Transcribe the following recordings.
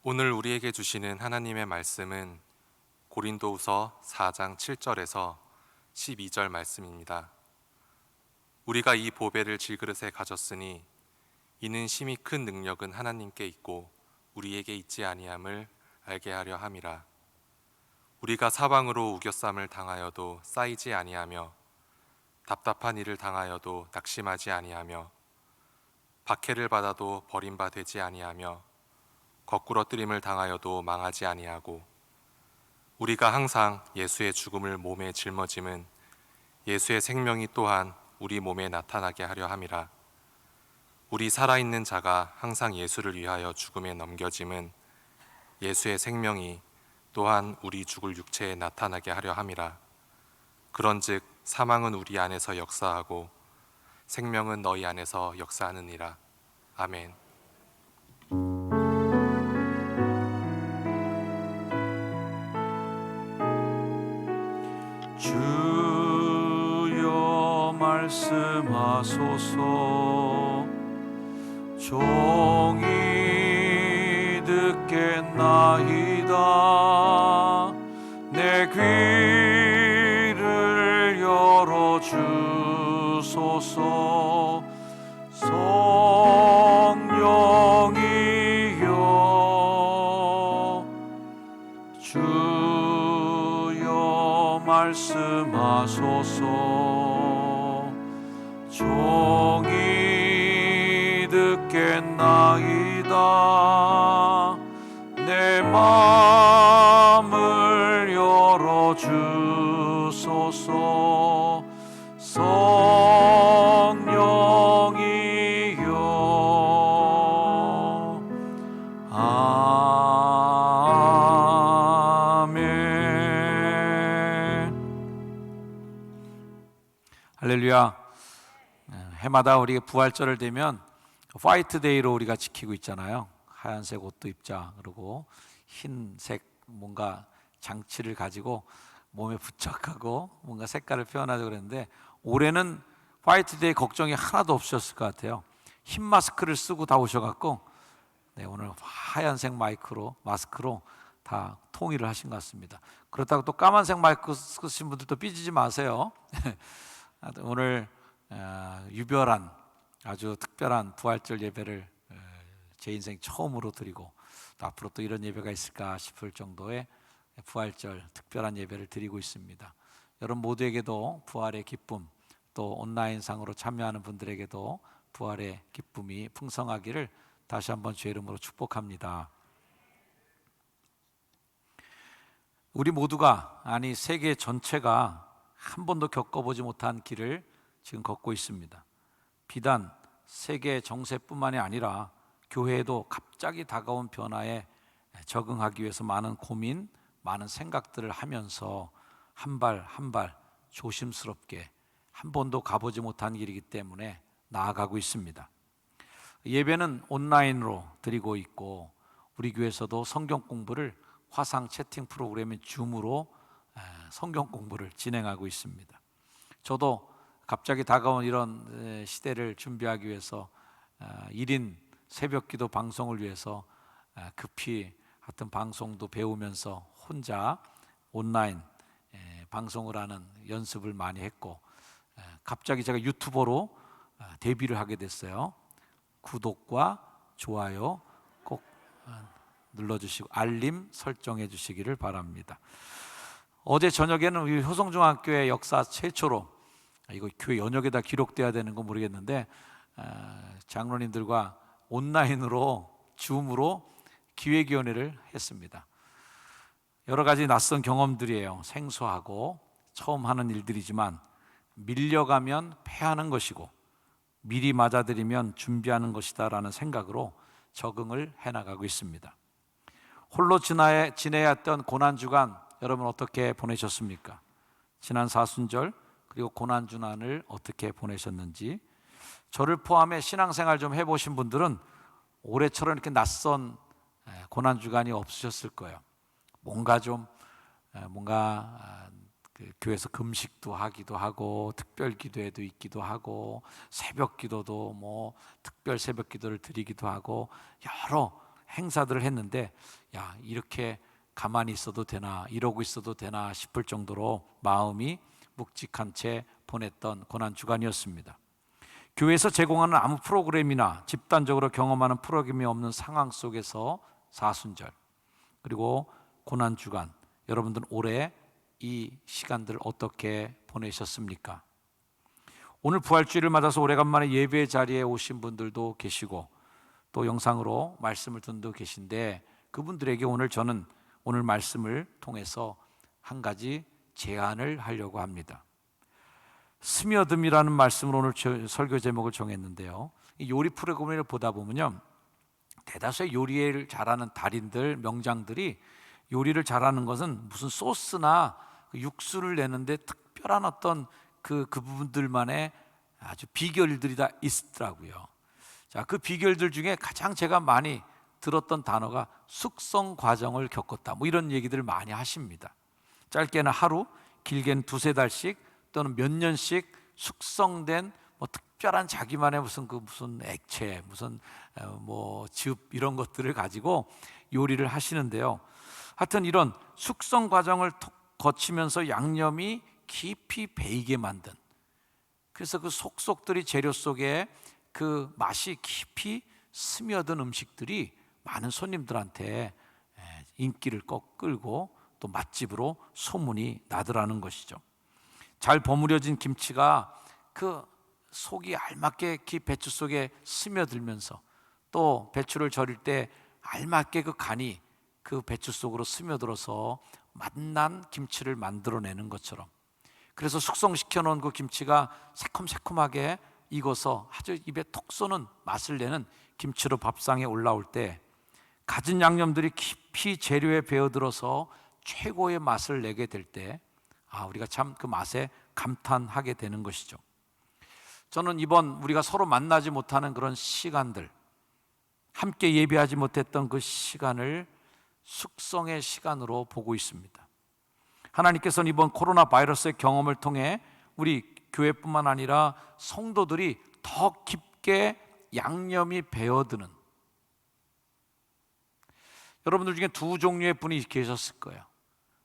오늘 우리에게 주시는 하나님의 말씀은 고린도후서 4장 7절에서 12절 말씀입니다. 우리가 이 보배를 질그릇에 가졌으니 이는 심히 큰 능력은 하나님께 있고 우리에게 있지 아니함을 알게 하려 함이라. 우리가 사방으로 우겨쌈을 당하여도 쌓이지 아니하며 답답한 일을 당하여도 낙심하지 아니하며 박해를 받아도 버림바 되지 아니하며 거꾸러뜨림을 당하여도 망하지 아니하고 우리가 항상 예수의 죽음을 몸에 짊어짐은 예수의 생명이 또한 우리 몸에 나타나게 하려 함이라. 우리 살아있는 자가 항상 예수를 위하여 죽음에 넘겨짐은 예수의 생명이 또한 우리 죽을 육체에 나타나게 하려 함이라. 그런즉 사망은 우리 안에서 역사하고 생명은 너희 안에서 역사하느니라. 아멘. 주여 말씀하소서. 종이 듣겠나이다. 내 귀를 열어주소서. 성령이여 주여 말씀하소서. 종이 듣겠나이다. 내 마음을 열어주소서. 성령이여 아멘. 할렐루야. 해마다 우리가 부활절을 되면 화이트데이로 우리가 지키고 있잖아요. 하얀색 옷도 입자, 그리고 흰색 뭔가 장치를 가지고 몸에 부착하고 뭔가 색깔을 표현하자 그랬는데, 올해는 화이트데이 걱정이 하나도 없으셨을 것 같아요. 흰 마스크를 쓰고 다 오셔갖고 오늘 하얀색 마스크로 다 통일을 하신 것 같습니다. 그렇다고 또 까만색 마스크 쓰신 분들도 삐지지 마세요. 오늘 유별한 아주 특별한 부활절 예배를 제 인생 처음으로 드리고, 또 앞으로 또 이런 예배가 있을까 싶을 정도의 부활절 특별한 예배를 드리고 있습니다. 여러분 모두에게도 부활의 기쁨, 또 온라인상으로 참여하는 분들에게도 부활의 기쁨이 풍성하기를 다시 한번 주의 이름으로 축복합니다. 우리 모두가, 아니 세계 전체가 한 번도 겪어보지 못한 길을 지금 걷고 있습니다. 비단 세계 정세뿐만이 아니라 교회에도 갑자기 다가온 변화에 적응하기 위해서 많은 고민, 많은 생각들을 하면서 한 발 한 발 조심스럽게 한 번도 가보지 못한 길이기 때문에 나아가고 있습니다. 예배는 온라인으로 드리고 있고, 우리 교회에서도 성경 공부를 화상 채팅 프로그램인 줌으로 성경 공부를 진행하고 있습니다. 저도 갑자기 다가온 이런 시대를 준비하기 위해서 1인 새벽기도 방송을 위해서 급히 하여튼 방송도 배우면서 혼자 온라인 방송을 하는 연습을 많이 했고, 갑자기 제가 유튜버로 데뷔를 하게 됐어요. 구독과 좋아요 꼭 눌러주시고 알림 설정해 주시기를 바랍니다. 어제 저녁에는 우리 효성중학교의 역사 최초로, 이거 교회 연역에다 기록돼야 되는 건 모르겠는데, 장로님들과 온라인으로 줌으로 기획위원회를 했습니다. 여러 가지 낯선 경험들이에요. 생소하고 처음 하는 일들이지만 밀려가면 패하는 것이고 미리 맞아들이면 준비하는 것이다 라는 생각으로 적응을 해나가고 있습니다. 홀로 지내야 했던 고난주간 여러분 어떻게 보내셨습니까? 지난 사순절 그리고 고난주간을 어떻게 보내셨는지, 저를 포함해 신앙생활 좀 해보신 분들은 올해처럼 이렇게 낯선 고난주간이 없으셨을 거예요. 뭔가 그 교회에서 금식도 하기도 하고 특별 기도회도 있기도 하고 새벽 기도도 특별 새벽 기도를 드리기도 하고 여러 행사들을 했는데 야, 이렇게 가만히 있어도 되나, 이러고 있어도 되나 싶을 정도로 마음이 묵직한 채 보냈던 고난주간이었습니다. 교회에서 제공하는 아무 프로그램이나 집단적으로 경험하는 프로그램이 없는 상황 속에서 사순절 그리고 고난주간, 여러분들은 올해 이 시간들을 어떻게 보내셨습니까? 오늘 부활주일을 맞아서 오래간만에 예배 자리에 오신 분들도 계시고 또 영상으로 말씀을 듣는 분도 계신데, 그분들에게 오늘 저는 오늘 말씀을 통해서 한 가지 제안을 하려고 합니다. 스며듦이라는 말씀으로 오늘 설교 제목을 정했는데요, 이 요리 프로그램을 보다 보면요, 대다수의 요리를 잘하는 달인들, 명장들이 요리를 잘하는 것은 무슨 소스나 육수를 내는데 특별한 어떤 그 부분들만의 아주 비결들이 다 있더라고요. 자, 그 비결들 중에 가장 제가 많이 들었던 단어가 숙성 과정을 겪었다, 뭐 이런 얘기들을 많이 하십니다. 짧게는 하루, 길게는 두세 달씩 또는 몇 년씩 숙성된 뭐 특별한 자기만의 무슨 액체, 무슨 즙 이런 것들을 가지고 요리를 하시는데요. 하여튼 이런 숙성 과정을 거치면서 양념이 깊이 배이게 만든, 그래서 그 속속들이 재료 속에 그 맛이 깊이 스며든 음식들이 많은 손님들한테 인기를 끌고 또 맛집으로 소문이 나더라는 것이죠. 잘 버무려진 김치가 그 속이 알맞게 배추 속에 스며들면서 또 배추를 절일 때 알맞게 그 간이 그 배추 속으로 스며들어서 맛난 김치를 만들어내는 것처럼, 그래서 숙성시켜 놓은 그 김치가 새콤새콤하게 익어서 아주 입에 톡 쏘는 맛을 내는 김치로 밥상에 올라올 때 갖은 양념들이 깊이 재료에 배어들어서 최고의 맛을 내게 될 때 우리가 참 그 맛에 감탄하게 되는 것이죠. 저는 이번 우리가 서로 만나지 못하는 그런 시간들, 함께 예배하지 못했던 그 시간을 숙성의 시간으로 보고 있습니다. 하나님께서는 이번 코로나 바이러스의 경험을 통해 우리 교회뿐만 아니라 성도들이 더 깊게 양념이 배어드는, 여러분들 중에 두 종류의 분이 계셨을 거예요.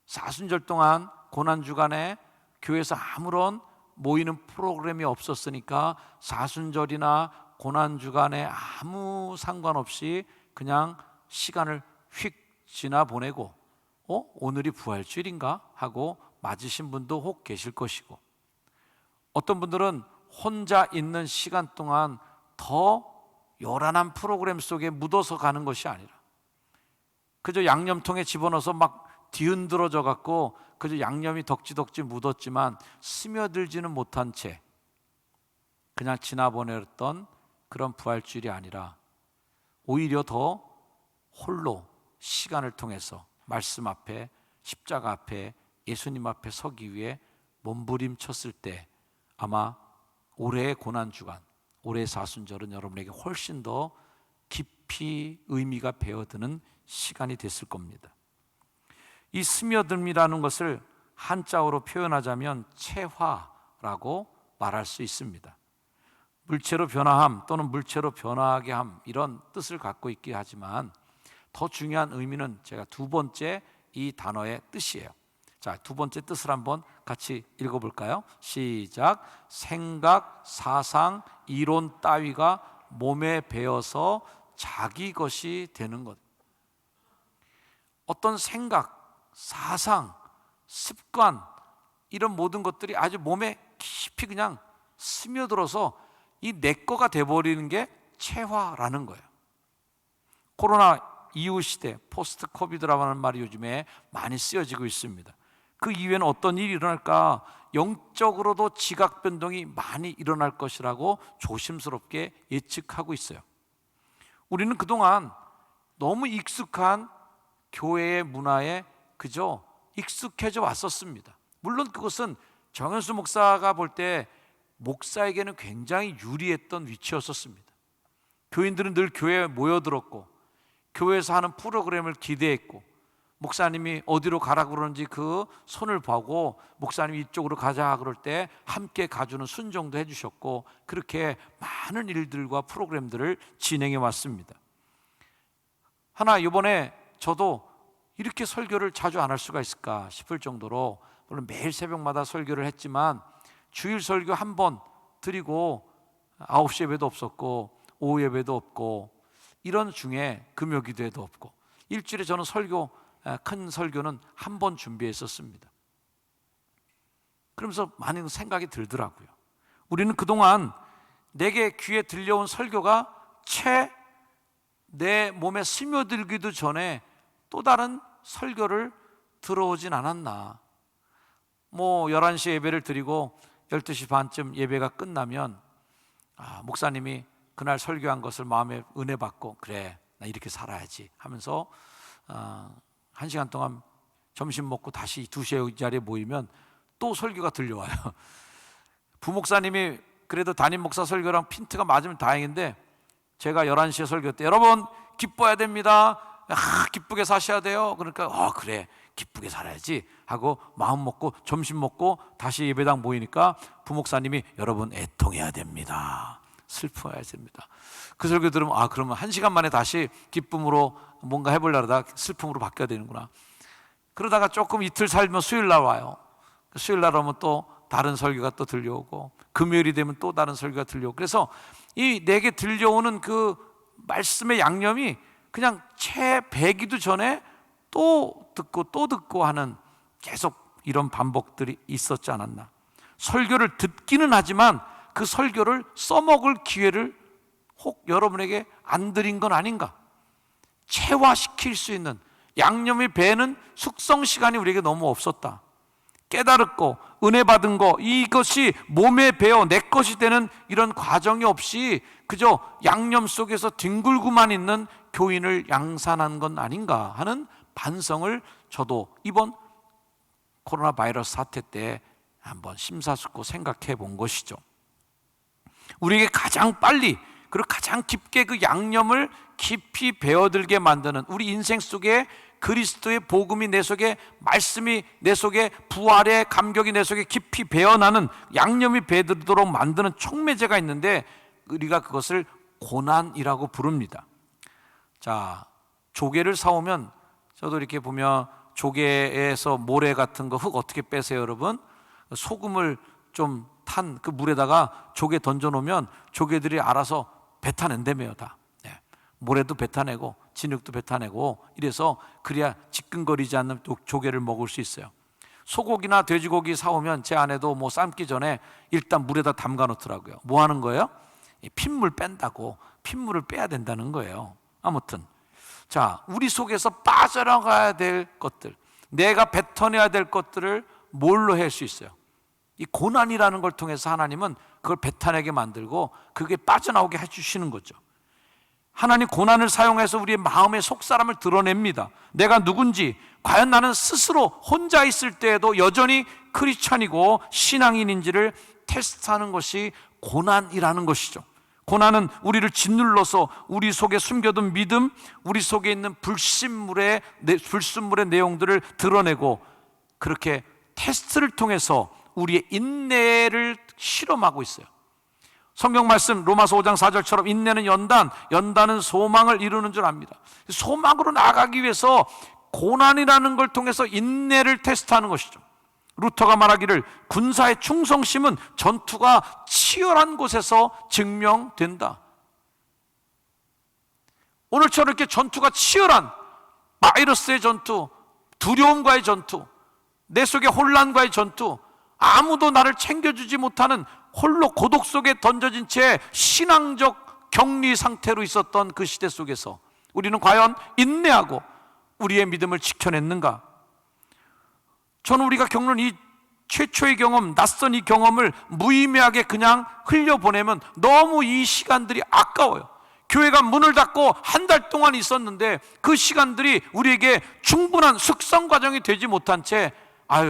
사순절 동안 고난주간에 교회에서 아무런 모이는 프로그램이 없었으니까 사순절이나 고난주간에 아무 상관없이 그냥 시간을 휙 지나 보내고 오늘이 부활주일인가 하고 맞으신 분도 혹 계실 것이고, 어떤 분들은 혼자 있는 시간 동안 더 요란한 프로그램 속에 묻어서 가는 것이 아니라 그저 양념통에 집어넣어서 막 뒤흔들어져 갖고 그저 양념이 덕지덕지 묻었지만 스며들지는 못한 채 그냥 지나보냈던 그런 부활주일이 아니라 오히려 더 홀로 시간을 통해서 말씀 앞에, 십자가 앞에, 예수님 앞에 서기 위해 몸부림쳤을 때 아마 올해의 고난주간, 올해의 사순절은 여러분에게 훨씬 더 깊이 의미가 배어드는 시간이 됐을 겁니다. 이 스며듦이라는 것을 한자어로 표현하자면 체화라고 말할 수 있습니다. 물체로 변화함 또는 물체로 변화하게 함, 이런 뜻을 갖고 있긴 하지만 더 중요한 의미는 제가 두 번째 이 단어의 뜻이에요. 자, 두 번째 뜻을 한번 같이 읽어볼까요? 시작. 생각, 사상, 이론 따위가 몸에 배어서 자기 것이 되는 것. 어떤 생각, 사상, 습관, 이런 모든 것들이 아주 몸에 깊이 그냥 스며들어서 이 내 거가 돼버리는 게 체화라는 거예요. 코로나 이후 시대, 포스트 코비드라고 하는 말이 요즘에 많이 쓰여지고 있습니다. 그 이후에는 어떤 일이 일어날까? 영적으로도 지각 변동이 많이 일어날 것이라고 조심스럽게 예측하고 있어요. 우리는 그동안 너무 익숙한 교회의 문화에 그저 익숙해져 왔었습니다. 물론 그것은 정현수 목사가 볼 때 목사에게는 굉장히 유리했던 위치였었습니다. 교인들은 늘 교회에 모여들었고 교회에서 하는 프로그램을 기대했고, 목사님이 어디로 가라 그러는지 그 손을 보고 목사님이 이쪽으로 가자 그럴 때 함께 가주는 순종도 해주셨고, 그렇게 많은 일들과 프로그램들을 진행해 왔습니다. 하나 이번에 저도 이렇게 설교를 자주 안 할 수가 있을까 싶을 정도로, 물론 매일 새벽마다 설교를 했지만 주일 설교 한 번 드리고 9시 예배도 없었고 오후 예배도 없고 이런 중에 금요 기도회도 없고 일주일에 저는 큰 설교는 한 번 준비했었습니다. 그러면서 많은 생각이 들더라고요. 우리는 그동안 내게 귀에 들려온 설교가 채 내 몸에 스며들기도 전에 또 다른 설교를 들어오진 않았나. 11시 예배를 드리고 12시 반쯤 예배가 끝나면 목사님이 그날 설교한 것을 마음에 은혜 받고, 그래 나 이렇게 살아야지 하면서 1시간 동안 점심 먹고 다시 2시에 자리에 모이면 또 설교가 들려와요. 부목사님이 그래도 담임 목사 설교랑 핀트가 맞으면 다행인데, 제가 11시에 설교 때 여러분 기뻐야 됩니다, 기쁘게 사셔야 돼요. 그러니까 그래 기쁘게 살아야지 하고 마음 먹고 점심 먹고 다시 예배당 모이니까 부목사님이 여러분 애통해야 됩니다, 슬퍼야 됩니다. 그 설교 들으면 그러면 1시간 만에 다시 기쁨으로 뭔가 해보려다 슬픔으로 바뀌어야 되는구나. 그러다가 조금 이틀 살면 수요일 날 와요. 수요일 날 오면 또 다른 설교가 또 들려오고, 금요일이 되면 또 다른 설교가 들려오고, 그래서 이 내게 들려오는 그 말씀의 양념이 그냥 채 배기도 전에 또 듣고 하는 계속 이런 반복들이 있었지 않았나. 설교를 듣기는 하지만 그 설교를 써먹을 기회를 혹 여러분에게 안 드린 건 아닌가. 체화시킬 수 있는, 양념이 배는 숙성 시간이 우리에게 너무 없었다. 깨달았고 은혜 받은 거, 이것이 몸에 배어 내 것이 되는 이런 과정이 없이 그저 양념 속에서 뒹굴고만 있는 교인을 양산한 건 아닌가 하는 반성을 저도 이번 코로나 바이러스 사태 때 한번 심사숙고 생각해 본 것이죠. 우리에게 가장 빨리 그리고 가장 깊게 그 양념을 깊이 배어들게 만드는, 우리 인생 속에 그리스도의 복음이 내 속에, 말씀이 내 속에, 부활의 감격이 내 속에 깊이 배어나는, 양념이 배들도록 만드는 촉매제가 있는데 우리가 그것을 고난이라고 부릅니다. 자, 조개를 사오면, 저도 이렇게 보면 조개에서 모래 같은 거, 흙 어떻게 빼세요 여러분? 소금을 좀 탄 그 물에다가 조개 던져놓으면 조개들이 알아서 뱉어낸다며요. 다 모래도 뱉어내고 진흙도 뱉어내고, 이래서 그래야 지끈거리지 않는 조개를 먹을 수 있어요. 소고기나 돼지고기 사오면 제 아내도 삶기 전에 일단 물에다 담가 놓더라고요. 뭐 하는 거예요? 핏물 뺀다고. 핏물을 빼야 된다는 거예요. 아무튼 자, 우리 속에서 빠져나가야 될 것들, 내가 뱉어내야 될 것들을 뭘로 할 수 있어요? 이 고난이라는 걸 통해서 하나님은 그걸 뱉어내게 만들고 그게 빠져나오게 해주시는 거죠. 하나님 고난을 사용해서 우리의 마음의 속사람을 드러냅니다. 내가 누군지, 과연 나는 스스로 혼자 있을 때에도 여전히 크리스찬이고 신앙인인지를 테스트하는 것이 고난이라는 것이죠. 고난은 우리를 짓눌러서 우리 속에 숨겨둔 믿음, 우리 속에 있는 불순물의 내용들을 드러내고, 그렇게 테스트를 통해서 우리의 인내를 실험하고 있어요. 성경 말씀 로마서 5장 4절처럼 인내는 연단은 소망을 이루는 줄 압니다. 소망으로 나아가기 위해서 고난이라는 걸 통해서 인내를 테스트하는 것이죠. 루터가 말하기를 군사의 충성심은 전투가 치열한 곳에서 증명된다. 오늘처럼 이렇게 전투가 치열한 바이러스의 전투, 두려움과의 전투, 내 속의 혼란과의 전투, 아무도 나를 챙겨주지 못하는 홀로 고독 속에 던져진 채 신앙적 격리 상태로 있었던 그 시대 속에서 우리는 과연 인내하고 우리의 믿음을 지켜냈는가? 저는 우리가 겪는 이 최초의 경험, 낯선 이 경험을 무의미하게 그냥 흘려보내면 너무 이 시간들이 아까워요. 교회가 문을 닫고 한 달 동안 있었는데 그 시간들이 우리에게 충분한 숙성 과정이 되지 못한 채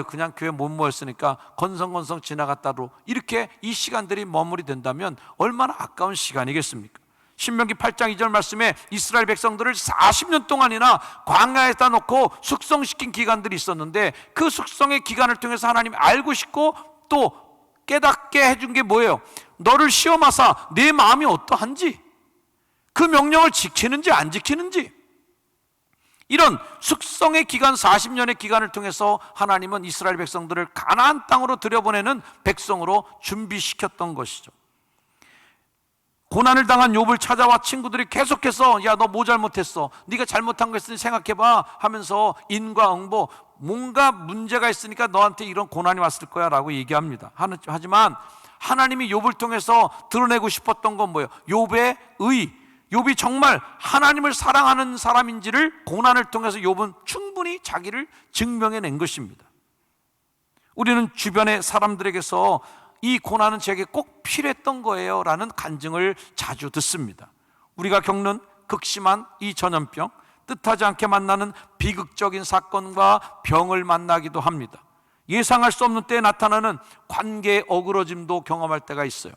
그냥 교회 못 모였으니까 건성건성 지나갔다로 이렇게 이 시간들이 머무리된다면 얼마나 아까운 시간이겠습니까? 신명기 8장 2절 말씀에 이스라엘 백성들을 40년 동안이나 광야에다 놓고 숙성시킨 기간들이 있었는데, 그 숙성의 기간을 통해서 하나님이 알고 싶고 또 깨닫게 해준 게 뭐예요? 너를 시험하사 내 마음이 어떠한지, 그 명령을 지키는지 안 지키는지. 이런 숙성의 기간 40년의 기간을 통해서 하나님은 이스라엘 백성들을 가나안 땅으로 들여보내는 백성으로 준비시켰던 것이죠. 고난을 당한 욥을 찾아와 친구들이 계속해서 야, 너 뭐 잘못했어? 네가 잘못한 거 있으니 생각해봐 하면서 인과응보, 뭔가 문제가 있으니까 너한테 이런 고난이 왔을 거야 라고 얘기합니다. 하지만 하나님이 욥을 통해서 드러내고 싶었던 건 뭐예요? 욥의 의, 욥이 정말 하나님을 사랑하는 사람인지를 고난을 통해서 욥은 충분히 자기를 증명해낸 것입니다. 우리는 주변의 사람들에게서 이 고난은 제게 꼭 필요했던 거예요 라는 간증을 자주 듣습니다. 우리가 겪는 극심한 이 전염병, 뜻하지 않게 만나는 비극적인 사건과 병을 만나기도 합니다. 예상할 수 없는 때에 나타나는 관계의 어그러짐도 경험할 때가 있어요.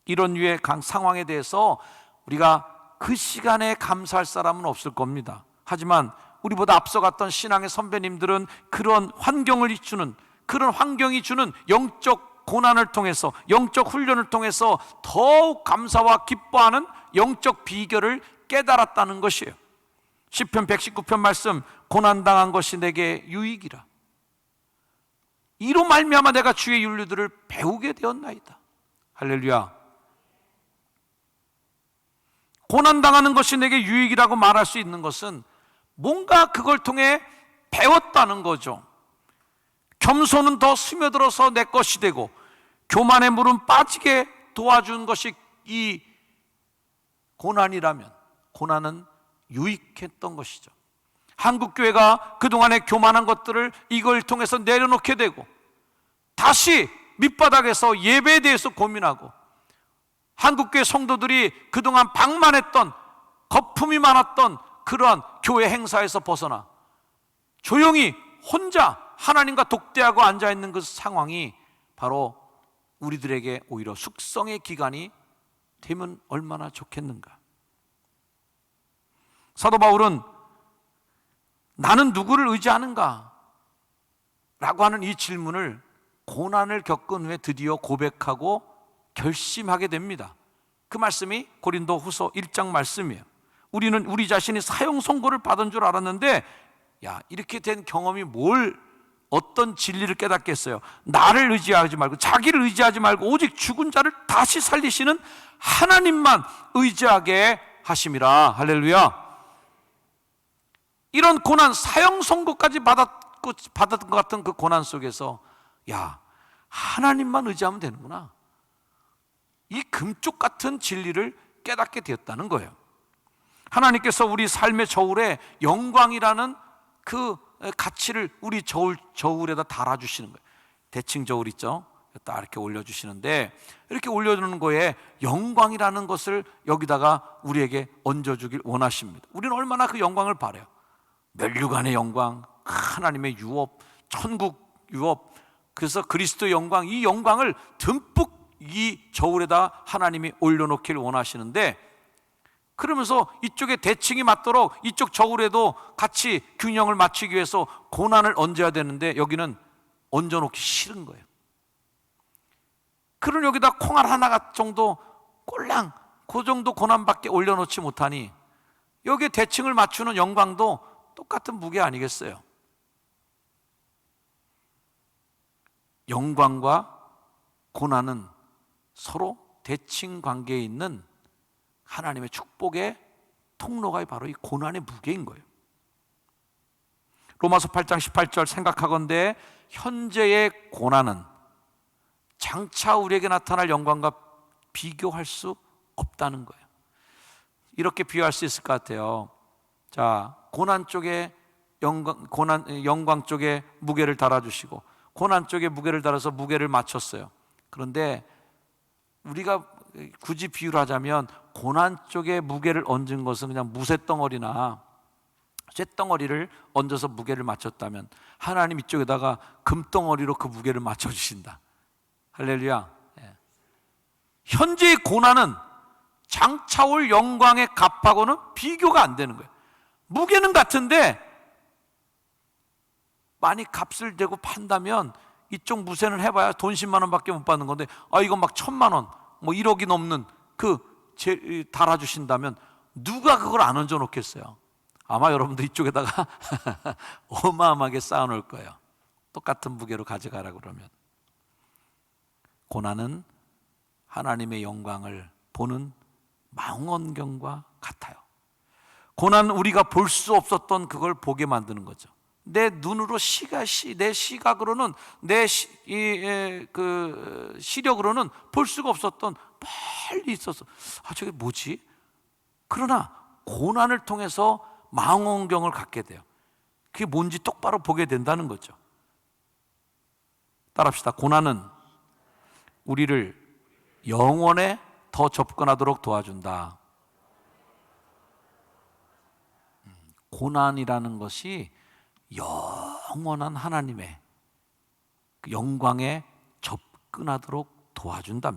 이런 류의 상황에 대해서 우리가 그 시간에 감사할 사람은 없을 겁니다. 하지만 우리보다 앞서갔던 신앙의 선배님들은 그런 환경을 주는, 그런 환경이 주는 영적 고난을 통해서, 영적 훈련을 통해서 더욱 감사와 기뻐하는 영적 비결을 깨달았다는 것이에요. 시편 119편 말씀, 고난당한 것이 내게 유익이라. 이로 말미암아 내가 주의 윤리들을 배우게 되었나이다. 할렐루야. 고난당하는 것이 내게 유익이라고 말할 수 있는 것은 뭔가 그걸 통해 배웠다는 거죠. 겸손은 더 스며들어서 내 것이 되고 교만의 물은 빠지게 도와준 것이 이 고난이라면 고난은 유익했던 것이죠. 한국교회가 그동안의 교만한 것들을 이걸 통해서 내려놓게 되고 다시 밑바닥에서 예배에 대해서 고민하고, 한국교회 성도들이 그동안 방만했던, 거품이 많았던 그러한 교회 행사에서 벗어나 조용히 혼자 하나님과 독대하고 앉아있는 그 상황이 바로 우리들에게 오히려 숙성의 기간이 되면 얼마나 좋겠는가. 사도 바울은 나는 누구를 의지하는가? 라고 하는 이 질문을 고난을 겪은 후에 드디어 고백하고 결심하게 됩니다. 그 말씀이 고린도 후서 1장 말씀이에요. 우리는 우리 자신이 사형 선고를 받은 줄 알았는데, 야, 이렇게 된 경험이 어떤 진리를 깨닫겠어요? 나를 의지하지 말고, 자기를 의지하지 말고 오직 죽은 자를 다시 살리시는 하나님만 의지하게 하심이라. 할렐루야. 이런 고난, 사형 선고까지 받았던 것 같은 그 고난 속에서 야, 하나님만 의지하면 되는구나, 이 금쪽 같은 진리를 깨닫게 되었다는 거예요. 하나님께서 우리 삶의 저울에 영광이라는 그 가치를 우리 저울에다 달아주시는 거예요. 대칭 저울 있죠? 딱 이렇게 올려주시는데, 이렇게 올려주는 거에 영광이라는 것을 여기다가 우리에게 얹어주길 원하십니다. 우리는 얼마나 그 영광을 바라요. 멸류관의 영광, 하나님의 유업, 천국 유업, 그래서 그리스도의 영광, 이 영광을 듬뿍 이 저울에다 하나님이 올려놓길 원하시는데, 그러면서 이쪽에 대칭이 맞도록 이쪽 저울에도 같이 균형을 맞추기 위해서 고난을 얹어야 되는데 여기는 얹어놓기 싫은 거예요. 그런 여기다 콩알 하나 정도 꼴랑 그 정도 고난밖에 올려놓지 못하니 여기에 대칭을 맞추는 영광도 똑같은 무게 아니겠어요? 영광과 고난은 서로 대칭 관계에 있는 하나님의 축복의 통로가 바로 이 고난의 무게인 거예요. 로마서 8장 18절 생각하건대 현재의 고난은 장차 우리에게 나타날 영광과 비교할 수 없다는 거예요. 이렇게 비유할 수 있을 것 같아요. 자, 고난 쪽에 영광 쪽에 무게를 달아주시고 고난 쪽에 무게를 달아서 무게를 맞췄어요. 그런데 우리가 굳이 비유를 하자면 고난 쪽에 무게를 얹은 것은 그냥 무쇠덩어리나 쇠덩어리를 얹어서 무게를 맞췄다면 하나님 이쪽에다가 금덩어리로 그 무게를 맞춰주신다. 할렐루야. 예. 현재의 고난은 장차 올 영광의 값하고는 비교가 안 되는 거예요. 무게는 같은데 많이 값을 대고 판다면 이쪽 무쇠는 해봐야 돈 10만 원밖에 못 받는 건데, 이건 막 1,000만 원, 뭐 1억이 넘는 달아주신다면 누가 그걸 안 얹어 놓겠어요? 아마 여러분도 이쪽에다가 어마어마하게 쌓아놓을 거예요. 똑같은 무게로 가져가라 그러면. 고난은 하나님의 영광을 보는 망원경과 같아요. 고난은 우리가 볼 수 없었던 그걸 보게 만드는 거죠. 내 눈으로 내 시각으로는 시력으로는 볼 수가 없었던 멀리 있었어. 저게 뭐지? 그러나 고난을 통해서 망원경을 갖게 돼요. 그게 뭔지 똑바로 보게 된다는 거죠. 따라합시다. 고난은 우리를 영원에 더 접근하도록 도와준다. 고난이라는 것이 영원한 하나님의 영광에 접근하도록 도와준다.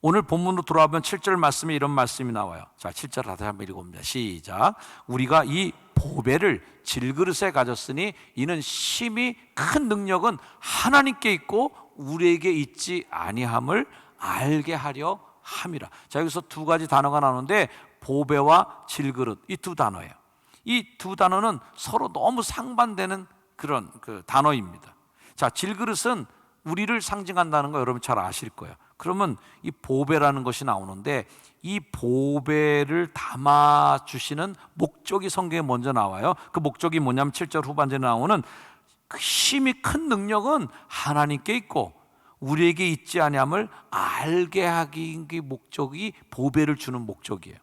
오늘 본문으로 돌아오면 7절 말씀에 이런 말씀이 나와요. 자, 7절 다시 한번 읽어봅니다. 시작. 우리가 이 보배를 질그릇에 가졌으니 이는 심히 큰 능력은 하나님께 있고 우리에게 있지 아니함을 알게 하려 함이라. 자, 여기서 두 가지 단어가 나오는데 보배와 질그릇, 이 두 단어예요. 이 두 단어는 서로 너무 상반되는 그런 단어입니다. 자, 질그릇은 우리를 상징한다는 거 여러분 잘 아실 거예요. 그러면 이 보배라는 것이 나오는데 이 보배를 담아주시는 목적이 성경에 먼저 나와요. 그 목적이 뭐냐면 7절 후반전에 나오는 그 힘이 큰 능력은 하나님께 있고 우리에게 있지 아니함을 알게 하기 목적이 보배를 주는 목적이에요.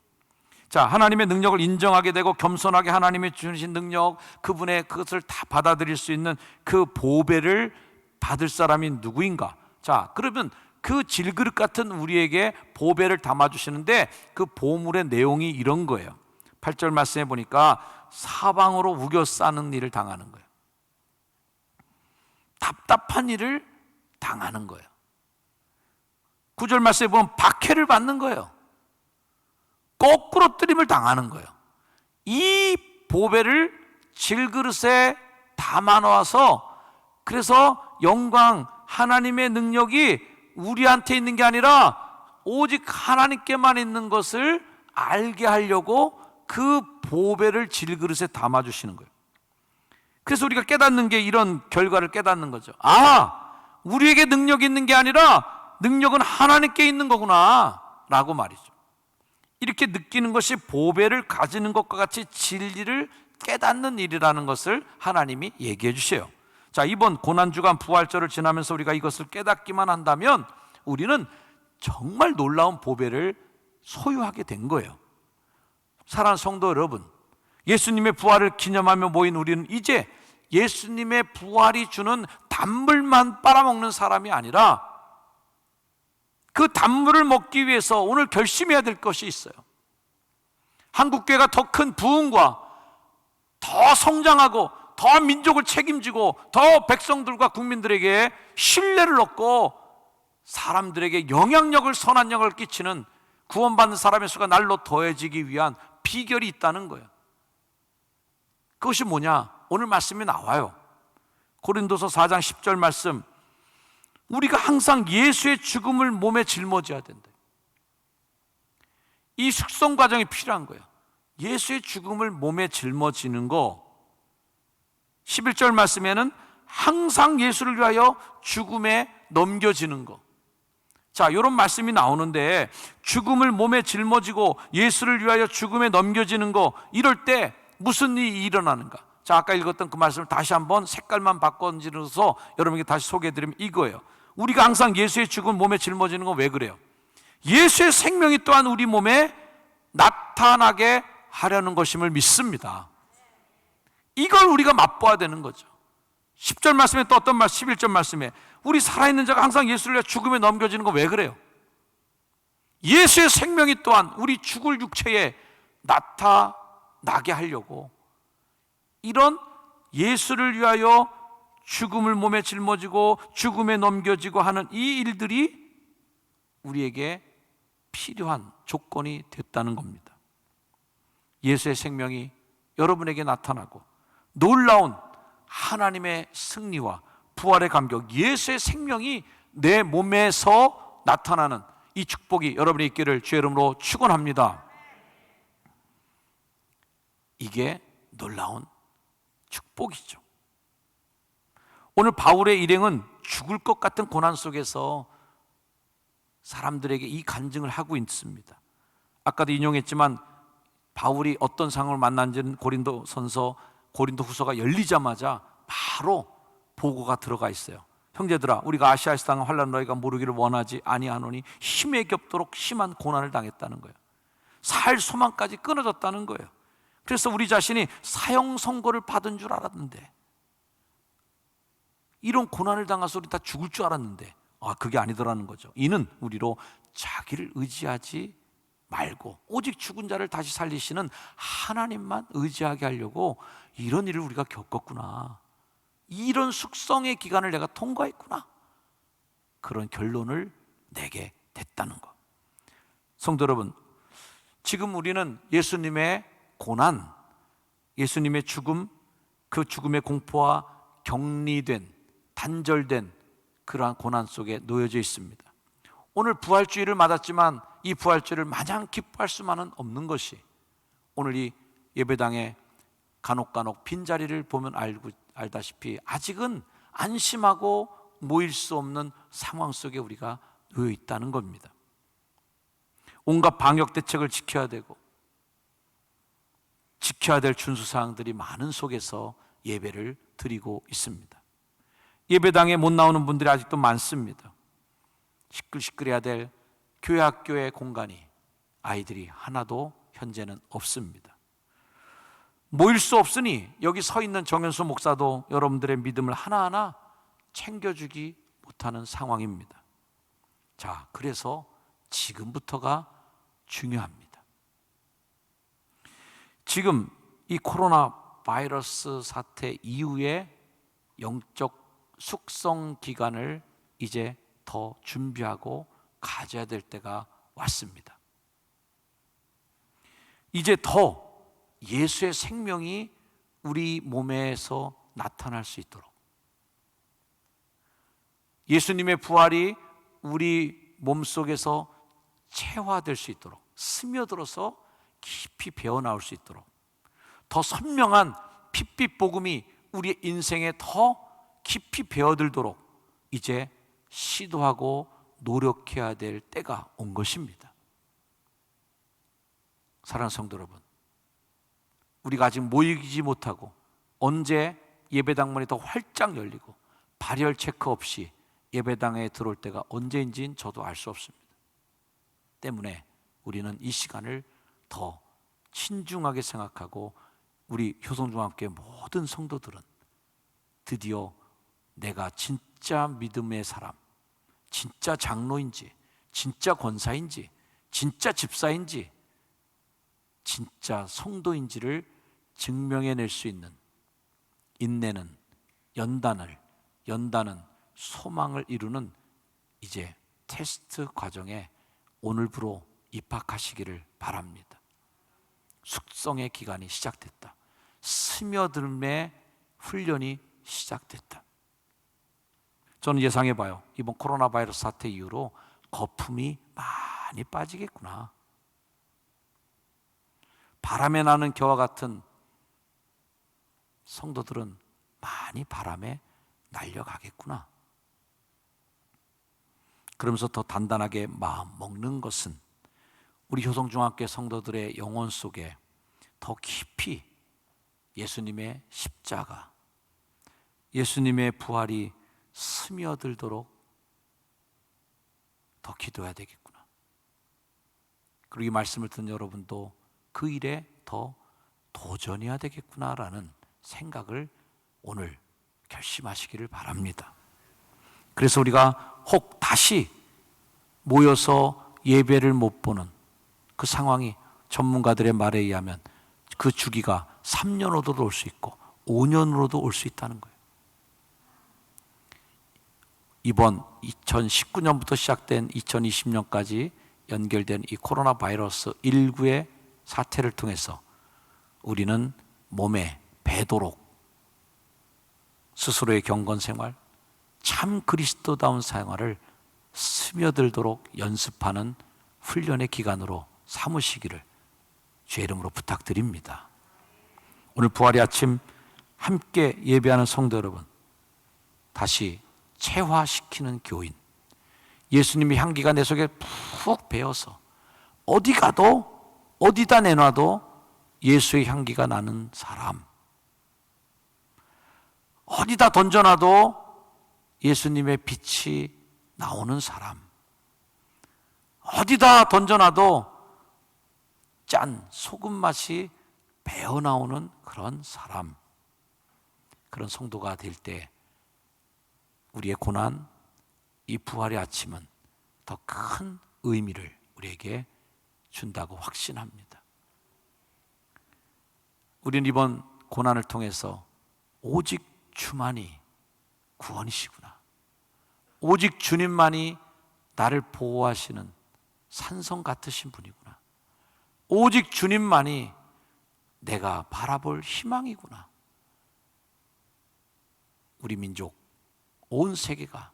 자, 하나님의 능력을 인정하게 되고 겸손하게 하나님이 주신 능력, 그분의 그것을 다 받아들일 수 있는 그 보배를 받을 사람이 누구인가? 자, 그러면 그 질그릇 같은 우리에게 보배를 담아주시는데 그 보물의 내용이 이런 거예요. 8절 말씀해 보니까 사방으로 우겨 싸는 일을 당하는 거예요. 답답한 일을 당하는 거예요. 9절 말씀에 보면 박해를 받는 거예요. 거꾸로 뜨림을 당하는 거예요. 이 보배를 질그릇에 담아놓아서 그래서 영광, 하나님의 능력이 우리한테 있는 게 아니라 오직 하나님께만 있는 것을 알게 하려고 그 보배를 질그릇에 담아주시는 거예요. 그래서 우리가 깨닫는 게 이런 결과를 깨닫는 거죠. 우리에게 능력이 있는 게 아니라 능력은 하나님께 있는 거구나 라고 말이죠. 이렇게 느끼는 것이 보배를 가지는 것과 같이 진리를 깨닫는 일이라는 것을 하나님이 얘기해 주세요. 자, 이번 고난주간 부활절을 지나면서 우리가 이것을 깨닫기만 한다면 우리는 정말 놀라운 보배를 소유하게 된 거예요. 사랑하는 성도 여러분, 예수님의 부활을 기념하며 모인 우리는 이제 예수님의 부활이 주는 단물만 빨아먹는 사람이 아니라 그 단물을 먹기 위해서 오늘 결심해야 될 것이 있어요. 한국교회가 더 큰 부흥과 더 성장하고 더 민족을 책임지고 더 백성들과 국민들에게 신뢰를 얻고 사람들에게 영향력을, 선한 영향을 끼치는 구원받는 사람의 수가 날로 더해지기 위한 비결이 있다는 거예요. 그것이 뭐냐? 오늘 말씀이 나와요. 고린도서 4장 10절 말씀, 우리가 항상 예수의 죽음을 몸에 짊어져야 된다. 이 숙성 과정이 필요한 거예요. 예수의 죽음을 몸에 짊어지는 거. 11절 말씀에는 항상 예수를 위하여 죽음에 넘겨지는 거. 자, 이런 말씀이 나오는데 죽음을 몸에 짊어지고 예수를 위하여 죽음에 넘겨지는 거, 이럴 때 무슨 일이 일어나는가? 자, 아까 읽었던 그 말씀을 다시 한번 색깔만 바꿔서 여러분에게 다시 소개해드리면 이거예요. 우리가 항상 예수의 죽음을 몸에 짊어지는 건 왜 그래요? 예수의 생명이 또한 우리 몸에 나타나게 하려는 것임을 믿습니다. 이걸 우리가 맛보아야 되는 거죠. 10절 말씀에 또 어떤 말씀, 11절 말씀에 우리 살아있는 자가 항상 예수를 위해 죽음에 넘겨지는 건 왜 그래요? 예수의 생명이 또한 우리 죽을 육체에 나타나게 하려고, 이런 예수를 위하여 죽음을 몸에 짊어지고 죽음에 넘겨지고 하는 이 일들이 우리에게 필요한 조건이 됐다는 겁니다. 예수의 생명이 여러분에게 나타나고 놀라운 하나님의 승리와 부활의 감격, 예수의 생명이 내 몸에서 나타나는 이 축복이 여러분이 있기를 주의 이름으로 축원합니다. 이게 놀라운 축복이죠. 오늘 바울의 일행은 죽을 것 같은 고난 속에서 사람들에게 이 간증을 하고 있습니다. 아까도 인용했지만 바울이 어떤 상황을 만난지는 고린도 후서가 열리자마자 바로 보고가 들어가 있어요. 형제들아, 우리가 아시아에서 당한 환난 너희가 모르기를 원하지 아니하노니 힘에 겹도록 심한 고난을 당했다는 거예요. 살 소망까지 끊어졌다는 거예요. 그래서 우리 자신이 사형 선고를 받은 줄 알았는데, 이런 고난을 당해서 우리 다 죽을 줄 알았는데 그게 아니더라는 거죠. 이는 우리로 자기를 의지하지 말고 오직 죽은 자를 다시 살리시는 하나님만 의지하게 하려고 이런 일을 우리가 겪었구나, 이런 숙성의 기간을 내가 통과했구나, 그런 결론을 내게 됐다는 것. 성도 여러분, 지금 우리는 예수님의 고난, 예수님의 죽음, 그 죽음의 공포와 격리된, 단절된 그러한 고난 속에 놓여져 있습니다. 오늘 부활주의를 맞았지만 이 부활주의를 마냥 기뻐할 수만은 없는 것이, 오늘 이 예배당에 간혹 빈자리를 보면 알다시피 아직은 안심하고 모일 수 없는 상황 속에 우리가 놓여 있다는 겁니다. 온갖 방역 대책을 지켜야 되고 지켜야 될 준수사항들이 많은 속에서 예배를 드리고 있습니다. 예배당에 못 나오는 분들이 아직도 많습니다. 시끌시끌해야 될 교회 학교의 공간이 아이들이 하나도 현재는 없습니다. 모일 수 없으니 여기 서 있는 정현수 목사도 여러분들의 믿음을 하나하나 챙겨주기 못하는 상황입니다. 자, 그래서 지금부터가 중요합니다. 지금 이 코로나 바이러스 사태 이후에 영적 숙성 기간을 이제 더 준비하고 가져야 될 때가 왔습니다. 이제 더 예수의 생명이 우리 몸에서 나타날 수 있도록, 예수님의 부활이 우리 몸속에서 체화될 수 있도록, 스며들어서 깊이 배어나올 수 있도록, 더 선명한 핏빛 복음이 우리 인생에 더 깊이 배어들도록 이제 시도하고 노력해야 될 때가 온 것입니다. 사랑하는 성도 여러분, 우리가 아직 모이지 못하고 언제 예배당 문이 더 활짝 열리고 발열 체크 없이 예배당에 들어올 때가 언제인지는 저도 알 수 없습니다. 때문에 우리는 이 시간을 더 신중하게 생각하고 우리 효성중학교의 모든 성도들은 드디어 내가 진짜 믿음의 사람, 진짜 장로인지, 진짜 권사인지, 진짜 집사인지, 진짜 성도인지를 증명해낼 수 있는, 인내는 연단은 소망을 이루는 이제 테스트 과정에 오늘부로 입학하시기를 바랍니다. 숙성의 기간이 시작됐다. 스며들음의 훈련이 시작됐다. 저는 예상해 봐요. 이번 코로나 바이러스 사태 이후로 거품이 많이 빠지겠구나. 바람에 나는 겨와 같은 성도들은 많이 바람에 날려가겠구나. 그러면서 더 단단하게 마음 먹는 것은 우리 효성중학교 성도들의 영혼 속에 더 깊이 예수님의 십자가, 예수님의 부활이 스며들도록 더 기도해야 되겠구나. 그리고 이 말씀을 듣는 여러분도 그 일에 더 도전해야 되겠구나라는 생각을 오늘 결심하시기를 바랍니다. 그래서 우리가 혹 다시 모여서 예배를 못 보는 그 상황이 전문가들의 말에 의하면 그 주기가 3년으로도 올 수 있고 5년으로도 올 수 있다는 거예요. 이번 2019년부터 시작된 2020년까지 연결된 이 코로나 바이러스 19의 사태를 통해서 우리는 몸에 배도록 스스로의 경건 생활, 참 그리스도다운 생활을 스며들도록 연습하는 훈련의 기간으로 삼으시기를 주의 이름으로 부탁드립니다. 오늘 부활의 아침 함께 예배하는 성도 여러분, 다시 체화시키는 교인, 예수님의 향기가 내 속에 푹 배어서 어디 가도 어디다 내놔도 예수의 향기가 나는 사람, 어디다 던져놔도 예수님의 빛이 나오는 사람, 어디다 던져놔도 짠 소금 맛이 배어나오는 그런 사람, 그런 성도가 될 때 우리의 고난, 이 부활의 아침은 더 큰 의미를 우리에게 준다고 확신합니다. 우리는 이번 고난을 통해서 오직 주만이 구원이시구나, 오직 주님만이 나를 보호하시는 산성 같으신 분이구나, 오직 주님만이 내가 바라볼 희망이구나. 우리 민족, 온 세계가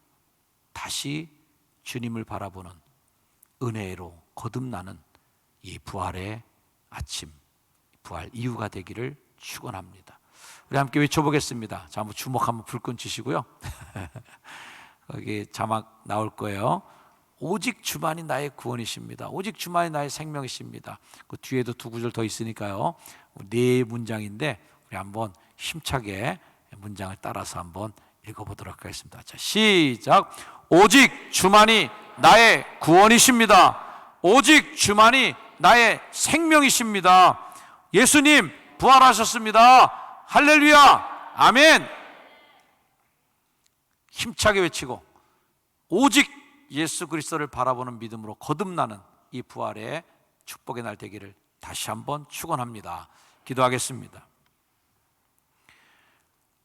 다시 주님을 바라보는 은혜로 거듭나는 이 부활의 아침, 부활 이후가 되기를 축원합니다. 우리 함께 외쳐보겠습니다. 자, 한번 주먹 한번 불끈 쥐시고요. 거기 자막 나올 거예요. 오직 주만이 나의 구원이십니다. 오직 주만이 나의 생명이십니다. 그 뒤에도 두 구절 더 있으니까요. 네 문장인데 우리 한번 힘차게 문장을 따라서 한번 읽어보도록 하겠습니다. 자, 시작. 오직 주만이 나의 구원이십니다. 오직 주만이 나의 생명이십니다. 예수님 부활하셨습니다. 할렐루야, 아멘. 힘차게 외치고 오직 예수 그리스도를 바라보는 믿음으로 거듭나는 이 부활의 축복의 날 되기를 다시 한번 축원합니다. 기도하겠습니다.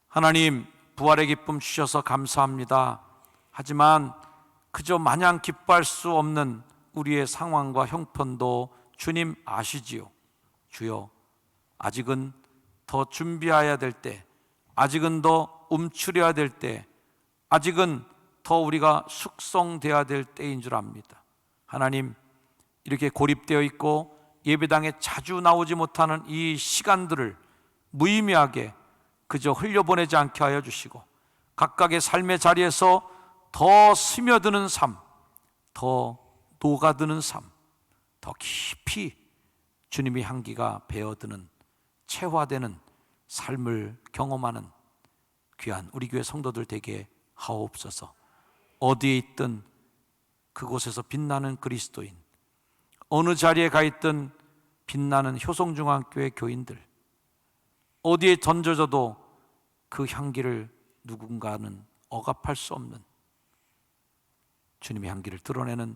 하나님, 부활의 기쁨 주셔서 감사합니다. 하지만 그저 마냥 기뻐할 수 없는 우리의 상황과 형편도 주님 아시지요. 주여, 아직은 더 준비해야 될 때, 아직은 더 움츠려야 될 때, 아직은 더 우리가 숙성되어야 될 때인 줄 압니다. 하나님, 이렇게 고립되어 있고 예배당에 자주 나오지 못하는 이 시간들을 무의미하게 그저 흘려보내지 않게 하여 주시고, 각각의 삶의 자리에서 더 스며드는 삶, 더 녹아드는 삶, 더 깊이 주님의 향기가 배어드는, 체화되는 삶을 경험하는 귀한 우리 교회 성도들 되게 하옵소서. 어디에 있든 그곳에서 빛나는 그리스도인, 어느 자리에 가 있든 빛나는 효성중앙교회 교인들, 어디에 던져져도 그 향기를 누군가는 억압할 수 없는 주님의 향기를 드러내는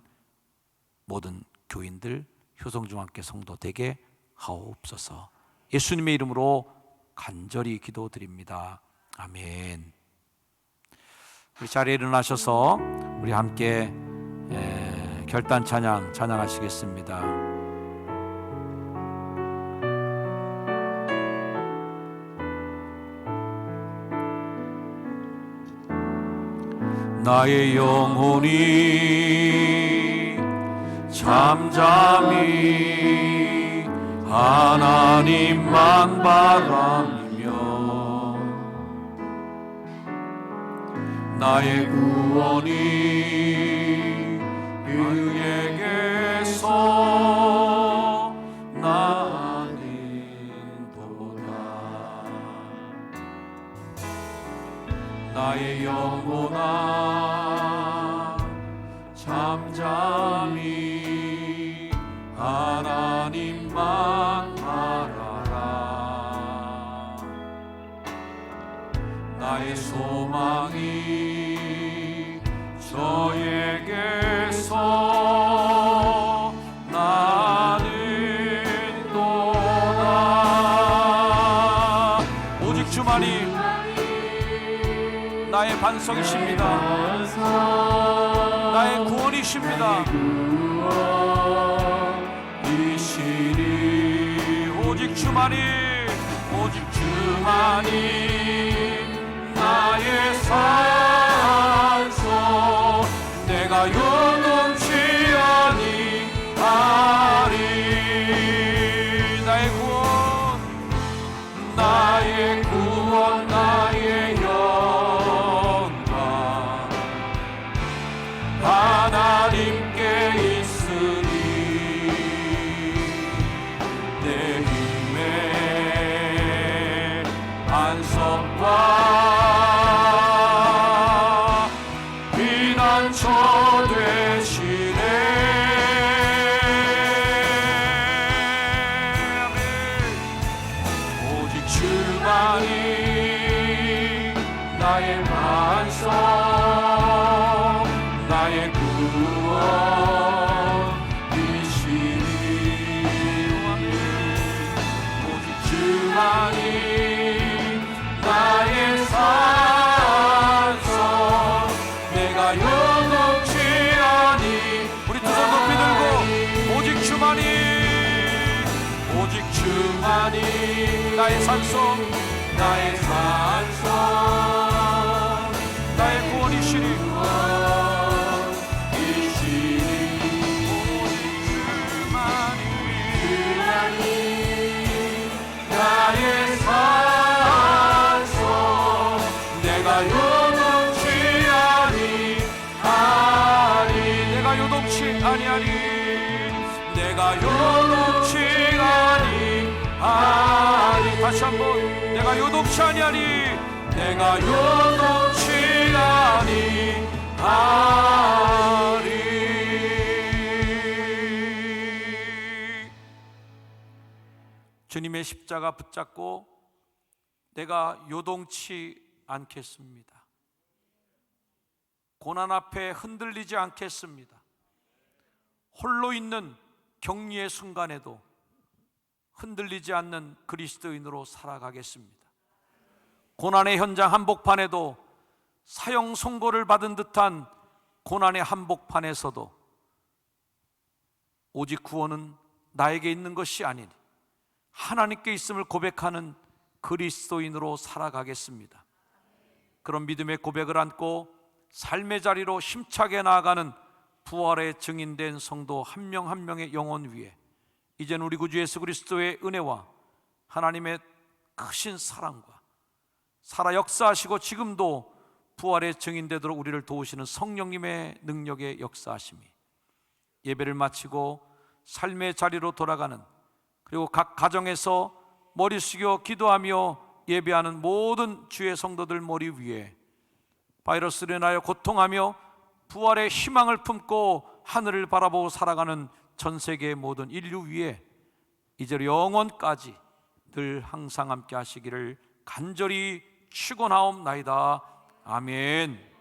모든 교인들, 효성중앙교회 성도 되게 하옵소서. 예수님의 이름으로 간절히 기도드립니다. 아멘. 우리 자리에 일어나셔서 우리 함께 결단 찬양하시겠습니다. 나의 영혼이 잠잠히 하나님만 바라며 나의 구원이 그에게서 나는도다. 나의 영혼아 잠잠히 하나님만 바라라. 나의 소망이 저에게서 나는도다. 오직 주만이 나의 반석이십니다. 나의 구원이십니다. 오직 주만이 나의 산소, 내가 요동치 아니하리. 나의 구원, 반석과 피난처 되시네. 오직 주만이 나의 반석, 나의 구원이시니. 오직 주만이 나의 산성, 내가 요동치 아니. 우리 두 손 높이 들고 오직 주만이, 오직 주만이 나의 산성, 나의 산성, 나의 구원이시니. 나의 산성, 내가 요동치 아니하니. 내가 요동치 아니하니. 내가 요동치 아니하니. 다시 한번. 내가 요동치 아니하니. 내가 요동치 아니하니. 주님의 십자가 붙잡고 내가 요동치 않겠습니다. 고난 앞에 흔들리지 않겠습니다. 홀로 있는 격리의 순간에도 흔들리지 않는 그리스도인으로 살아가겠습니다. 고난의 현장 한복판에도 사형 선고를 받은 듯한 고난의 한복판에서도 오직 구원은 나에게 있는 것이 아니니 하나님께 있음을 고백하는 그리스도인으로 살아가겠습니다. 그런 믿음의 고백을 안고 삶의 자리로 힘차게 나아가는 부활의 증인된 성도 한 명 한 명의 영혼 위에 이제는 우리 구주 예수 그리스도의 은혜와 하나님의 크신 사랑과 살아 역사하시고 지금도 부활의 증인되도록 우리를 도우시는 성령님의 능력의 역사하심이 예배를 마치고 삶의 자리로 돌아가는, 그리고 각 가정에서 머리 숙여 기도하며 예배하는 모든 주의 성도들 머리 위에 바이러스로 인하여 고통하며 부활의 희망을 품고 하늘을 바라보고 살아가는 전 세계의 모든 인류 위에 이제 영원까지 늘 항상 함께 하시기를 간절히 축원하옵나이다. 아멘.